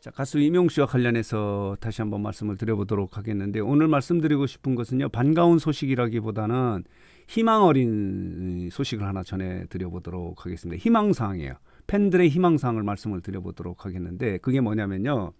자, 가수 임영웅 씨와 관련해서 다시 한번 말씀을 드려보도록 하겠는데, 오늘 말씀드리고 싶은 것은요, 반가운 소식이라기보다는 희망 어린 소식을 하나 전해드려보도록 하겠습니다. 희망사항이에요. 팬들의 희망사항을 말씀을 드려보도록 하겠는데, 그게 뭐냐면요,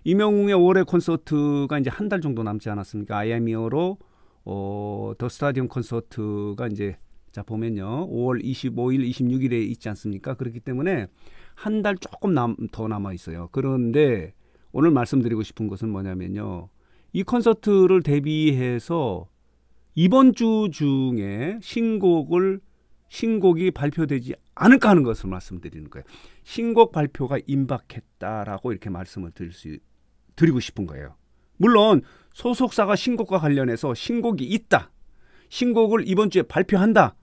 임영웅의 올해 콘서트가 이제 한 달 정도 남지 않았습니까? I am here로 더 스타디움 콘서트가 이제, 자 보면요, 5월 25일, 26일에 있지 않습니까? 그렇기 때문에 한 달 조금 더 남아 있어요. 그런데 오늘 말씀드리고 싶은 것은 뭐냐면요, 이 콘서트를 대비해서 이번 주 중에 신곡이 발표되지 않을까 하는 것을 말씀드리는 거예요. 신곡 발표가 임박했다라고 이렇게 말씀을 드리고 싶은 거예요. 물론 소속사가 신곡과 관련해서 신곡이 있다, 신곡을 이번 주에 발표한다,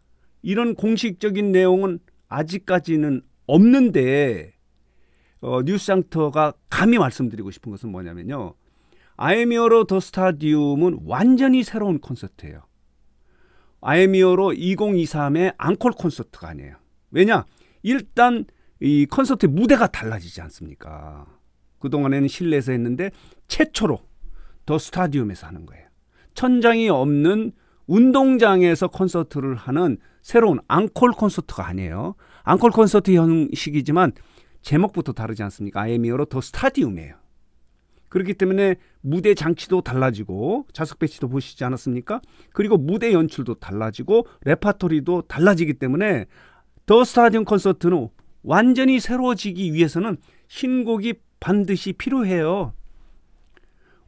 이런 공식적인 내용은 아직까지는 없는데, 뉴스장터가 감히 말씀드리고 싶은 것은 뭐냐면요, I am here로 더 스타디움은 완전히 새로운 콘서트예요. I am here로 2023의 앙콜 콘서트가 아니에요. 왜냐? 일단 이 콘서트 무대가 달라지지 않습니까? 그동안에는 실내에서 했는데 최초로 더 스타디움에서 하는 거예요. 천장이 없는 운동장에서 콘서트를 하는 새로운 앙콜 콘서트가 아니에요. 앙콜 콘서트 형식이지만 제목부터 다르지 않습니까? I am here로 더 스타디움이에요. 그렇기 때문에 무대 장치도 달라지고, 좌석 배치도 보시지 않았습니까? 그리고 무대 연출도 달라지고 레파토리도 달라지기 때문에 더 스타디움 콘서트는 완전히 새로워지기 위해서는 신곡이 반드시 필요해요.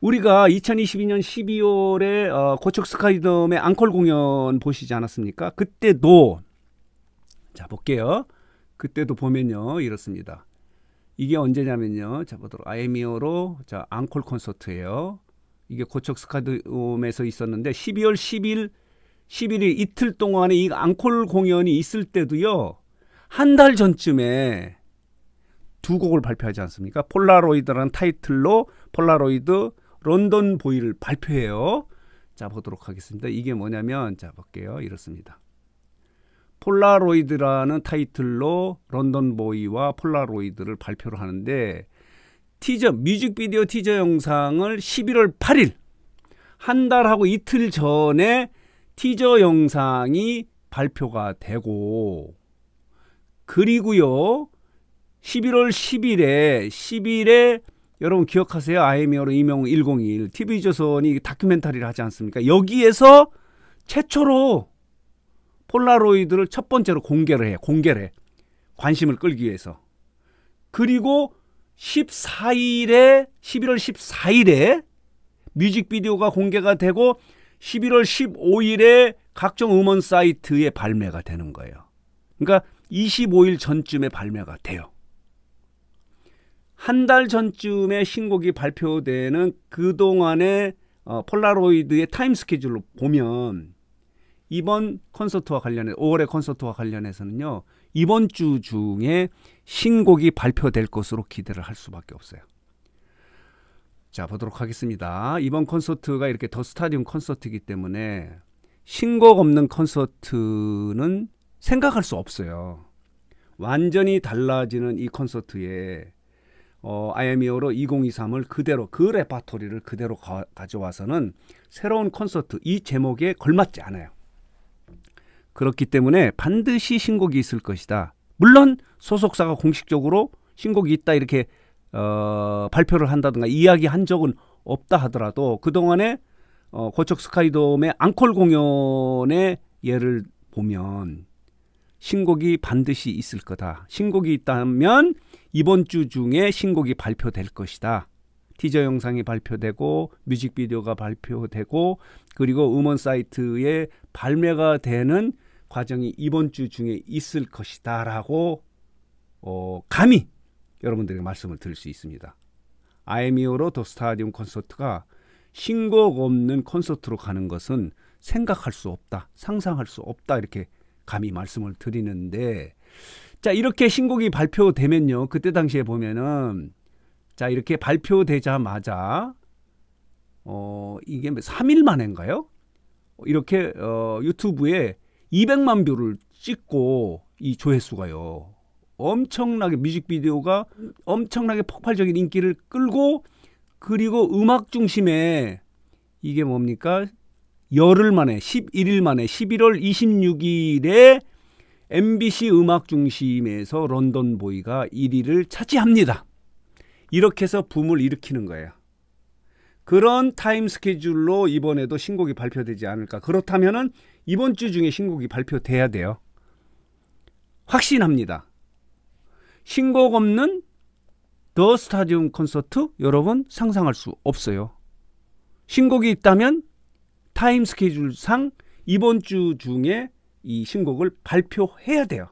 우리가 2022년 12월에 고척 스카이돔의 앙콜 공연 보시지 않았습니까? 그때도, 자 볼게요. 그때도 보면요, 이렇습니다. 이게 언제냐면요, 자 보도록, I am here로 자 앙콜 콘서트예요. 이게 고척 스카이돔에서 있었는데 12월 11일 이틀 동안에 이 앙콜 공연이 있을 때도요, 한 달 전쯤에 두 곡을 발표하지 않습니까? 폴라로이드라는 타이틀로 폴라로이드 런던 보이를 발표해요. 자 보도록 하겠습니다. 이게 뭐냐면, 자 볼게요, 이렇습니다. 폴라로이드라는 타이틀로 런던 보이와 폴라로이드를 발표를 하는데, 뮤직비디오 티저 영상을 11월 8일, 한 달하고 이틀 전에 티저 영상이 발표가 되고, 그리고요 11월 10일에 여러분 기억하세요? I am here로 임영웅 101 TV조선이 다큐멘터리를 하지 않습니까? 여기에서 최초로 폴라로이드를 첫 번째로 공개를 해. 관심을 끌기 위해서. 그리고 11월 14일에 뮤직비디오가 공개가 되고 11월 15일에 각종 음원 사이트에 발매가 되는 거예요. 그러니까 25일 전쯤에 발매가 돼요. 한 달 전쯤에 신곡이 발표되는 그동안의 폴라로이드의 타임 스케줄로 보면, 이번 콘서트와 관련해 5월의 콘서트와 관련해서는요, 이번 주 중에 신곡이 발표될 것으로 기대를 할 수밖에 없어요. 자 보도록 하겠습니다. 이번 콘서트가 이렇게 더 스타디움 콘서트이기 때문에 신곡 없는 콘서트는 생각할 수 없어요. 완전히 달라지는 이 콘서트에 I am here로 2023을 그대로, 그 레파토리를 그대로 가져와서는 새로운 콘서트, 이 제목에 걸맞지 않아요. 그렇기 때문에 반드시 신곡이 있을 것이다. 물론 소속사가 공식적으로 신곡이 있다 이렇게 발표를 한다든가 이야기한 적은 없다 하더라도, 그동안에 고척 스카이돔의 앙콜 공연의 예를 보면 신곡이 반드시 있을 거다. 신곡이 있다면 이번 주 중에 신곡이 발표될 것이다. 티저 영상이 발표되고 뮤직비디오가 발표되고 그리고 음원 사이트에 발매가 되는 과정이 이번 주 중에 있을 것이다 라고 감히 여러분들에게 말씀을 드릴 수 있습니다. I am here로 더 스타디움 콘서트가 신곡 없는 콘서트로 가는 것은 생각할 수 없다, 상상할 수 없다, 이렇게 감히 말씀을 드리는데, 자 이렇게 신곡이 발표되면요, 그때 당시에 보면은, 자 이렇게 발표되자마자 이게 3일 만인가요? 이렇게 유튜브에 200만 뷰를 찍고 이 조회수가요 엄청나게 뮤직비디오가 엄청나게 폭발적인 인기를 끌고 그리고 음악 중심에 이게 뭡니까? 열흘 만에 11일 만에 11월 26일에 MBC 음악 중심에서 런던 보이가 1위를 차지합니다. 이렇게 해서 붐을 일으키는 거예요. 그런 타임 스케줄로 이번에도 신곡이 발표되지 않을까. 그렇다면은 이번 주 중에 신곡이 발표돼야 돼요. 확신합니다. 신곡 없는 더 스타디움 콘서트 여러분 상상할 수 없어요. 신곡이 있다면 타임 스케줄상 이번 주 중에 이 신곡을 발표해야 돼요.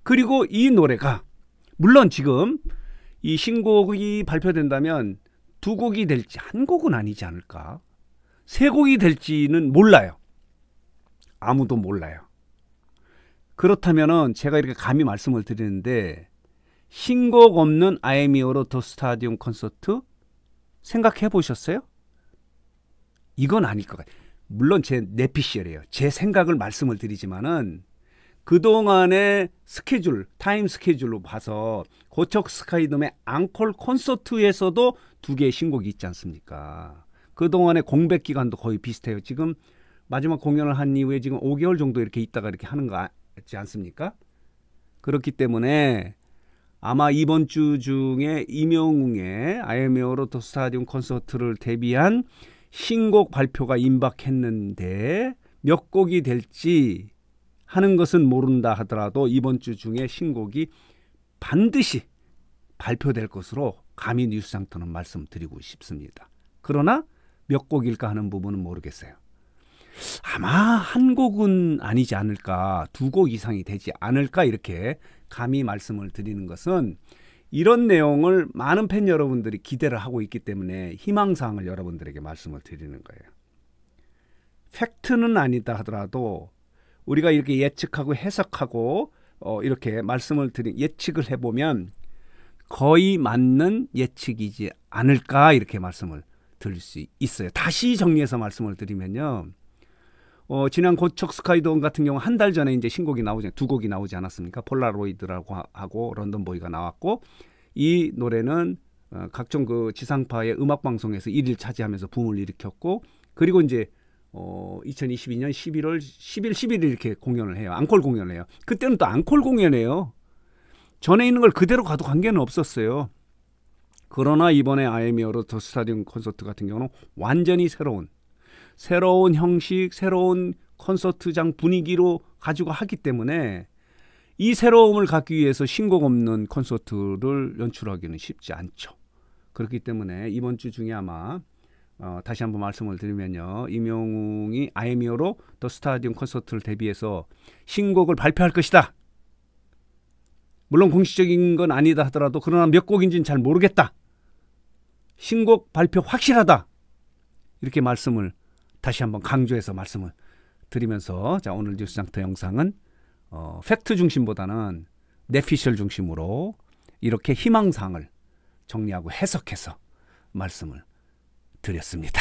그리고 이 노래가 물론 지금 이 신곡이 발표된다면 2곡이 될지 1곡은 아니지 않을까? 3곡이 될지는 몰라요. 아무도 몰라요. 그렇다면은 제가 이렇게 감히 말씀을 드리는데 신곡 없는 아이미어로 더 스타디움 콘서트 생각해 보셨어요? 이건 아닐 것 같아요. 물론 제 내피셜이에요. 제 생각을 말씀을 드리지만은 그동안의 스케줄, 타임 스케줄로 봐서 고척 스카이돔의 앙콜 콘서트에서도 2개의 신곡이 있지 않습니까? 그동안의 공백 기간도 거의 비슷해요. 지금 마지막 공연을 한 이후에 지금 5개월 정도 이렇게 있다가 이렇게 하는 거 같지 않습니까? 그렇기 때문에 아마 이번 주 중에 임영웅의 아이미어로 더 스타디움 콘서트를 대비한 신곡 발표가 임박했는데 몇 곡이 될지 하는 것은 모른다 하더라도 이번 주 중에 신곡이 반드시 발표될 것으로 감히 뉴스상터는 말씀드리고 싶습니다. 그러나 몇 곡일까 하는 부분은 모르겠어요. 아마 1곡은 아니지 않을까, 2곡 이상이 되지 않을까 이렇게 감히 말씀을 드리는 것은 이런 내용을 많은 팬 여러분들이 기대를 하고 있기 때문에 희망사항을 여러분들에게 말씀을 드리는 거예요. 팩트는 아니다 하더라도 우리가 이렇게 예측하고 해석하고 이렇게 말씀을 드린 예측을 해보면 거의 맞는 예측이지 않을까 이렇게 말씀을 드릴 수 있어요. 다시 정리해서 말씀을 드리면요. 지난 고척 스카이돔 같은 경우 한 달 전에 이제 신곡이 나오지 2곡이 나오지 않았습니까? 폴라로이드라고 하고 런던 보이가 나왔고 이 노래는 각종 그 지상파의 음악 방송에서 1위를 차지하면서 붐을 일으켰고 그리고 이제 2022년 11월 10일, 11일 이렇게 공연을 해요. 앙콜 공연을 해요. 그때는 또 앙콜 공연이에요. 전에 있는 걸 그대로 가도 관계는 없었어요. 그러나 이번에 아이미어로 더 스타디움 콘서트 같은 경우는 완전히 새로운 형식, 새로운 콘서트장 분위기로 가지고 하기 때문에 이 새로움을 갖기 위해서 신곡 없는 콘서트를 연출하기는 쉽지 않죠. 그렇기 때문에 이번 주 중에 아마 다시 한번 말씀을 드리면요. 임영웅이 아이미어로 더 스타디움 콘서트를 대비해서 신곡을 발표할 것이다. 물론 공식적인 건 아니다 하더라도 그러나 몇 곡인지는 잘 모르겠다. 신곡 발표 확실하다. 이렇게 말씀을 다시 한번 강조해서 말씀을 드리면서 자 오늘 뉴스장터 영상은 팩트 중심보다는 내피셜 중심으로 이렇게 희망사항을 정리하고 해석해서 말씀을 드렸습니다.